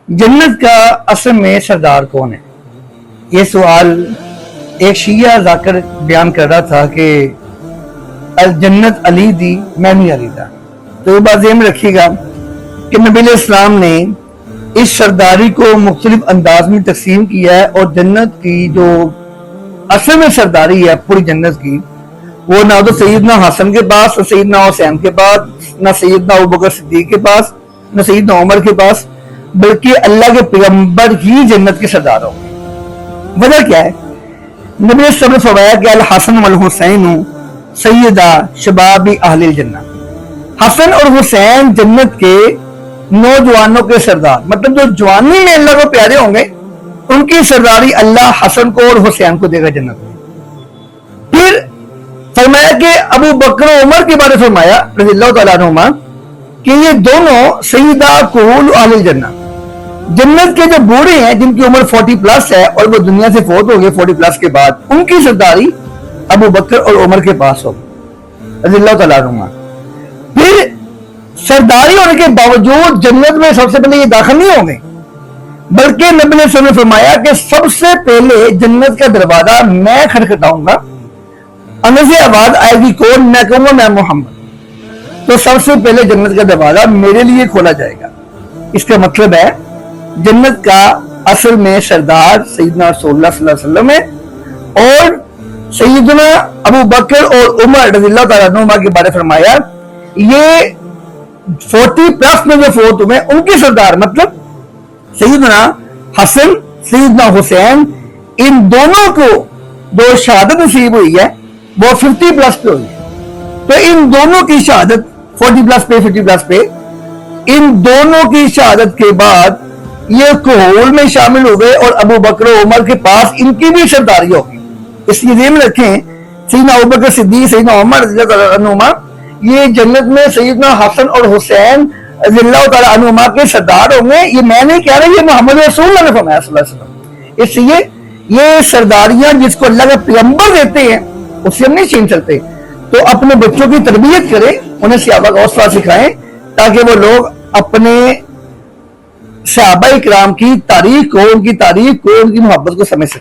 जन्नत का असल में सरदार कौन है? ये सवाल एक शिया जाकर बयान कर रहा था कि जन्नत अली दी, मैं नहीं अली था। तो ये बात ज़हन में रखिएगा कि नबी इस्लाम ने इस सरदारी को मुख्तलिफ अंदाज में तकसीम किया है, और जन्नत की जो असल में सरदारी है पूरी जन्नत की, वो ना तो सैयदना हसन के पास, ना सैयदना हुसैन के पास, ना सैयदना अबू बकर सिद्दीक के पास, ना सैयदना उमर के पास, बल्कि अल्लाह के पैगंबर ही जन्नत के सरदार होंगे। वजह क्या है? नबी सल्लल्लाहु अलैहि वसल्लम ने फरमाया कि अल हसन वल हुसैन सैयदा शबाबी अहलिल जन्नह, हसन और हुसैन जन्नत के नौजवानों के सरदार, मतलब जो जवानी में अल्लाह को प्यारे होंगे उनकी सरदारी अल्लाह हसन को और हुसैन को देगा जन्नत में। फिर फरमाया कि अबू बकर और उमर के बारे में फरमाया रज़ियल्लाहु तआला अन्हुमा कि ये दोनों सैयदा कुहूल अहलिल जन्नह, जन्नत के जो बूढ़े हैं जिनकी उम्र 40 प्लस है और वो दुनिया से फौत हो गए 40 प्लस के बाद, उनकी सरदारी अबू बकर और उमर के पास होगी रज़ियल्लाहु तआला अन्हुमा। फिर सरदारी होने के बावजूद जन्नत में सबसे पहले ये दाखिल नहीं होंगे, बल्कि नबी ने सल्लल्लाहु अलैहि वसल्लम ने फरमाया कि सबसे पहले जन्नत का दरवाजा मैं खटखटाऊंगा, अंदर से आवाज आएगी कौन? मैं कहूंगा मैं मोहम्मद। तो सबसे पहले जन्नत का दरवाजा मेरे लिए खोला जाएगा। इसका मतलब है जन्नत का असल में सरदार सैयदना रसूलुल्लाह सल्लल्लाहु अलैहि वसल्लम है, और सैयदना अबू बकर और उमर रज़ियल्लाहु तआला अन्हुमा के बारे फरमाया ये 40 प्लस में जो फौत हुए उनकी सरदार, मतलब सैयदना हसन सैयदना हुसैन, इन दोनों को जो शहादत नसीब हुई है वो 50 प्लस पे हुई है। तो इन दोनों की शहादत 40 प्लस पे 50 प्लस पे, इन दोनों की शहादत के बाद ये कुहूल में शामिल हो गए और अबू बकर और उमर के पास इनकी भी सरदारी होगी। इसलिए ध्यान में रखें सैयदना अबू बकर सिद्दीक सैयदना उमर रज़ियल्लाहु अन्हुमा ये जन्नत में सैयदना हसन और हुसैन रज़ियल्लाहु तआला अन्हुमा के सरदार होंगे। ये मैं नहीं कह रहा, ये मोहम्मद रसूलुल्लाह ने फरमाया सल्लल्लाहु अलैहि वसल्लम। इसलिए ये सरदारियां जिसको अल्लाह के पैगंबर देते हैं उससे हम नहीं छीन सकते। तो अपने बच्चों की तरबियत करें, उन्हें सहाबा का हौसला सिखाएं ताकि वो लोग अपने सहाबा इकराम की तारीख को, उनकी मोहब्बत को समझ सकें।